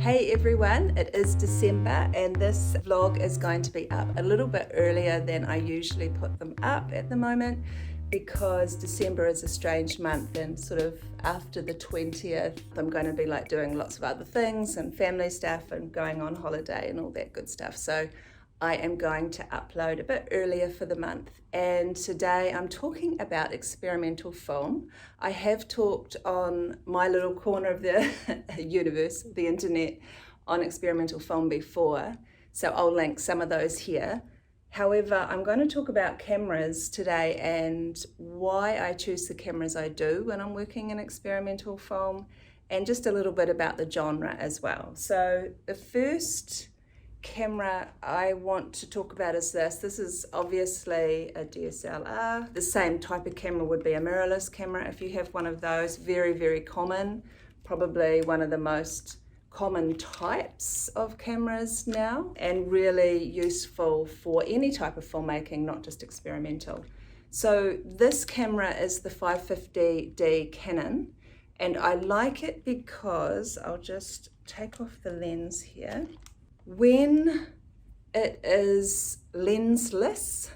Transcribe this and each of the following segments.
Hey everyone, it is December and this vlog is going to be up a little bit earlier than I usually put them up at the moment because December is a strange month, and sort of after the 20th I'm going to be like doing lots of other things and family stuff and going on holiday and all that good stuff. So I am going to upload a bit earlier for the month, and today I'm talking about experimental film. I have talked on my little corner of the universe, the internet, on experimental film before, so I'll link some of those here. However, I'm going to talk about cameras today and why I choose the cameras I do when I'm working in experimental film, and just a little bit about the genre as well. So the first camera I want to talk about is this. This is obviously a DSLR. The same type of camera would be a mirrorless camera if you have one of those. Very, very common. Probably one of the most common types of cameras now, and really useful for any type of filmmaking, not just experimental. So this camera is the 550D Canon, and I like it because, I'll just take off the lens here. When it is lensless,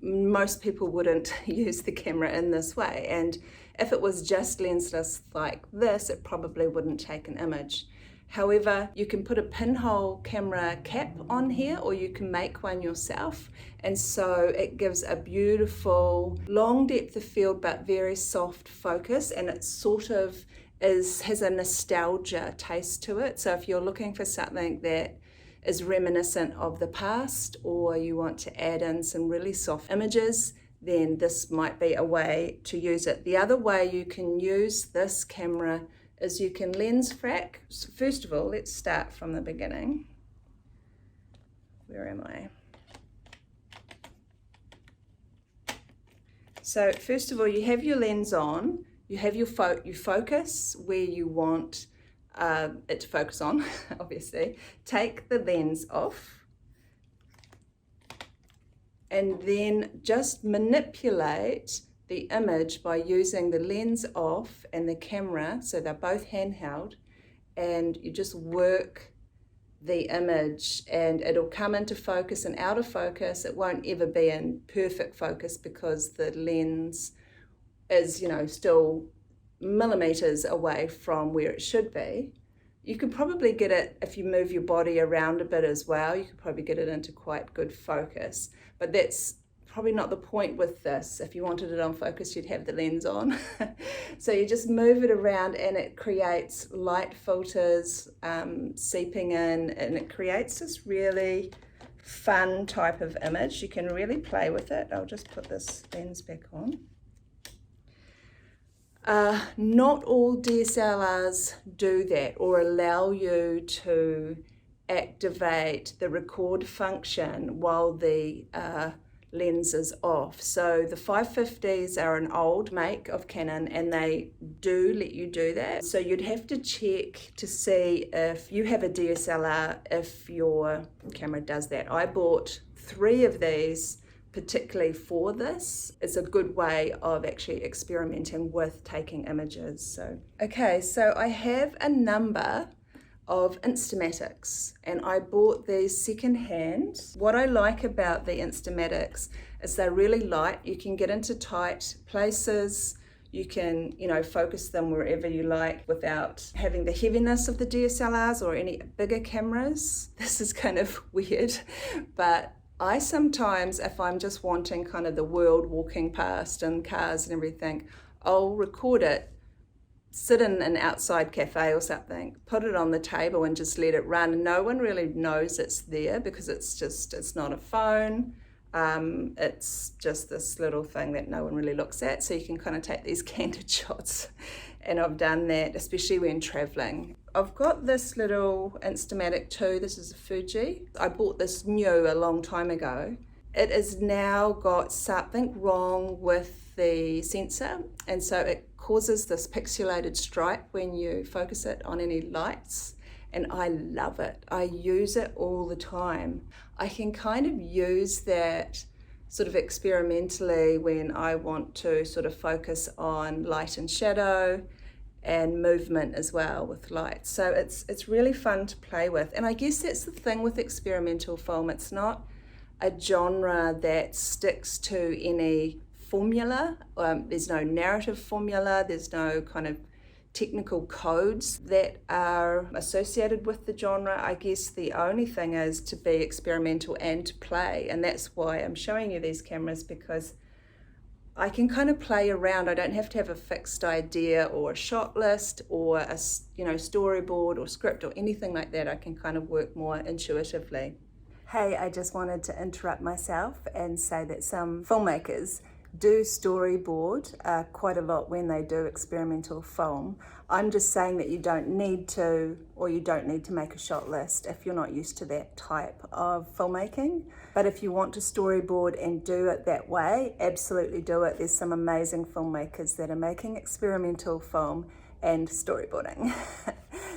most people wouldn't use the camera in this way, and if it was just lensless like this, it probably wouldn't take an image. However, you can put a pinhole camera cap on here, or you can make one yourself, and so it gives a beautiful long depth of field but very soft focus, and it sort of has a nostalgia taste to it. So if you're looking for something that is reminiscent of the past, or you want to add in some really soft images, then this might be a way to use it. The other way you can use this camera is you can lens frac. So first of all, let's start from the beginning. Where am I? So first of all, you have your lens on. You have you focus where you want it to focus on, obviously. Take the lens off, and then just manipulate the image by using the lens off and the camera, so they're both handheld, and you just work the image and it'll come into focus and out of focus. It won't ever be in perfect focus because the lens is, still millimeters away from where it should be. You could probably get it, if you move your body around a bit as well, you could probably get it into quite good focus, but that's probably not the point with this. If you wanted it on focus, you'd have the lens on. So you just move it around and it creates light filters seeping in, and it creates this really fun type of image. You can really play with it. I'll just put this lens back on. Not all DSLRs do that or allow you to activate the record function while the lens is off. So the 550s are an old make of Canon, and they do let you do that. So you'd have to check to see if you have a DSLR, if your camera does that. I bought 3 of these particularly for this. It's a good way of actually experimenting with taking images. So I have a number of Instamatics, and I bought these secondhand. What I like about the Instamatics is they're really light. You can get into tight places. You can, focus them wherever you like without having the heaviness of the DSLRs or any bigger cameras. This is kind of weird, but I sometimes, if I'm just wanting kind of the world walking past and cars and everything, I'll record it, sit in an outside cafe or something, put it on the table and just let it run. And no one really knows it's there because it's not a phone. It's just this little thing that no one really looks at. So you can kind of take these candid shots. And I've done that, especially when traveling. I've got this little Instamatic too. This is a Fuji. I bought this new a long time ago. It has now got something wrong with the sensor, and so it causes this pixelated stripe when you focus it on any lights, and I love it. I use it all the time. I can kind of use that sort of experimentally when I want to sort of focus on light and shadow, and movement as well with light. So it's really fun to play with. And I guess that's the thing with experimental film. It's not a genre that sticks to any formula. There's no narrative formula. There's no kind of technical codes that are associated with the genre. I guess the only thing is to be experimental and to play. And that's why I'm showing you these cameras, because I can kind of play around. I don't have to have a fixed idea or a shot list or a storyboard or script or anything like that. I can kind of work more intuitively. Hey, I just wanted to interrupt myself and say that some filmmakers do storyboard quite a lot when they do experimental film. I'm just saying that you don't need to, or you don't need to make a shot list if you're not used to that type of filmmaking. But if you want to storyboard and do it that way, absolutely do it. There's some amazing filmmakers that are making experimental film and storyboarding.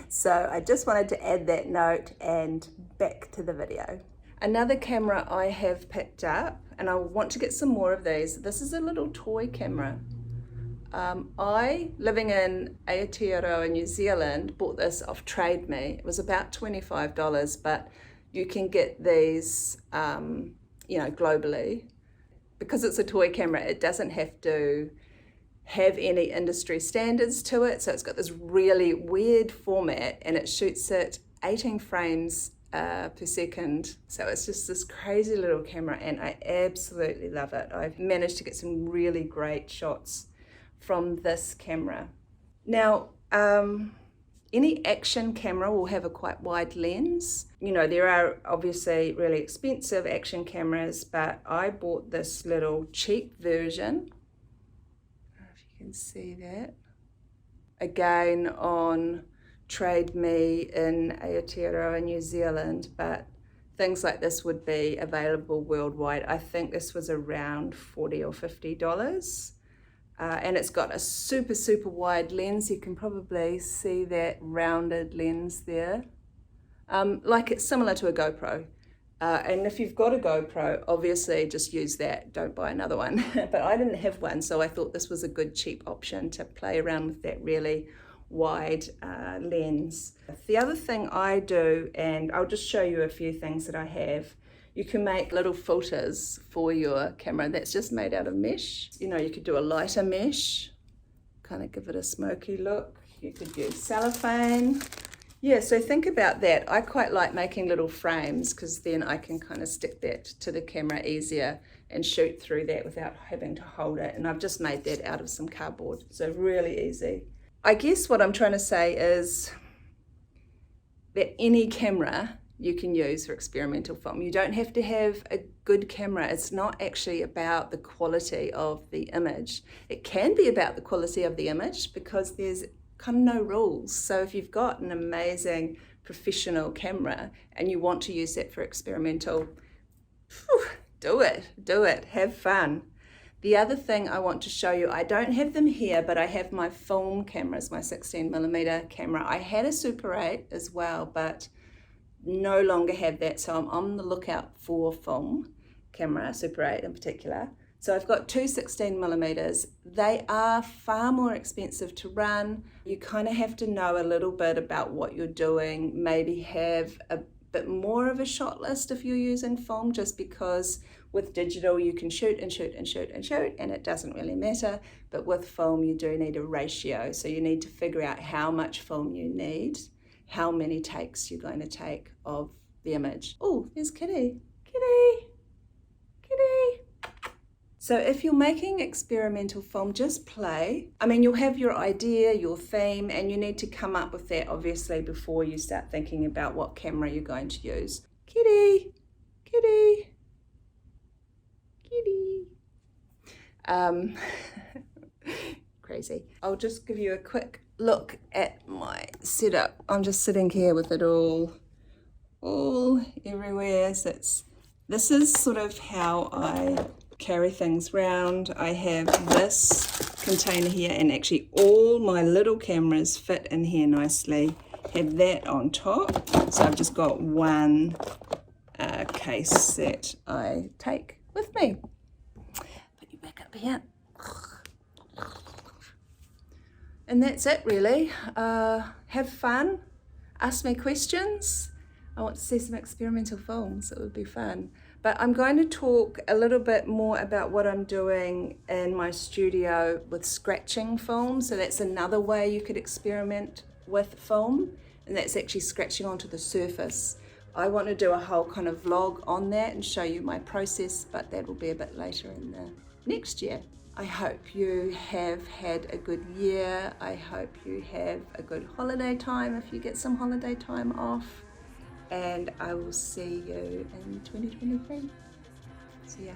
So I just wanted to add that note, and back to the video. Another camera I have picked up, and I want to get some more of these. This is a little toy camera. I, living in Aotearoa, New Zealand, bought this off Trade Me. It was about $25, but you can get these, globally. Because it's a toy camera, it doesn't have to have any industry standards to it. So it's got this really weird format, and it shoots at 18 frames per second. So it's just this crazy little camera, and I absolutely love it. I've managed to get some really great shots from this camera. Now, any action camera will have a quite wide lens. There are obviously really expensive action cameras, but I bought this little cheap version. I don't know if you can see that. Again, on Trade Me in Aotearoa, New Zealand, but things like this would be available worldwide. I think this was around $40 or $50. And it's got a super, super wide lens. You can probably see that rounded lens there. Like it's similar to a GoPro. And if you've got a GoPro, obviously just use that. Don't buy another one. But I didn't have one, so I thought this was a good cheap option to play around with that really wide lens. The other thing I do, and I'll just show you a few things that I have, you can make little filters for your camera that's just made out of mesh. You could do a lighter mesh, kind of give it a smoky look. You could use cellophane. Yeah, so think about that. I quite like making little frames, because then I can kind of stick that to the camera easier and shoot through that without having to hold it. And I've just made that out of some cardboard, so really easy. I guess what I'm trying to say is that any camera you can use for experimental film. You don't have to have a good camera. It's not actually about the quality of the image. It can be about the quality of the image, because there's kind of no rules. So if you've got an amazing professional camera and you want to use that for experimental, do it, have fun. The other thing I want to show you, I don't have them here, but I have my film cameras, my 16mm camera. I had a Super 8 as well, but no longer have that, so I'm on the lookout for film camera, Super 8 in particular. So I've got two 16mm. They are far more expensive to run. You kind of have to know a little bit about what you're doing, maybe have a bit more of a shot list if you're using film, just because with digital you can shoot and shoot and shoot and shoot and it doesn't really matter, but with film you do need a ratio, so you need to figure out how much film you need, how many takes you're going to take of the image. Oh, there's Kitty. Kitty. Kitty. So if you're making experimental film, just play. I mean, you'll have your idea, your theme, and you need to come up with that obviously before you start thinking about what camera you're going to use. Kitty. Kitty. Kitty. Crazy. I'll just give you a quick look at my setup. I'm just sitting here with it all everywhere. So this is sort of how I carry things round. I have this container here, and actually all my little cameras fit in here nicely. Have that on top. So I've just got one case that I take with me. Put you back up here. And that's it really. Have fun, ask me questions. I want to see some experimental films, it would be fun. But I'm going to talk a little bit more about what I'm doing in my studio with scratching film. So that's another way you could experiment with film, and that's actually scratching onto the surface. I want to do a whole kind of vlog on that and show you my process, but that will be a bit later in the next year. I hope you have had a good year. I hope you have a good holiday time if you get some holiday time off. And I will see you in 2023. See ya.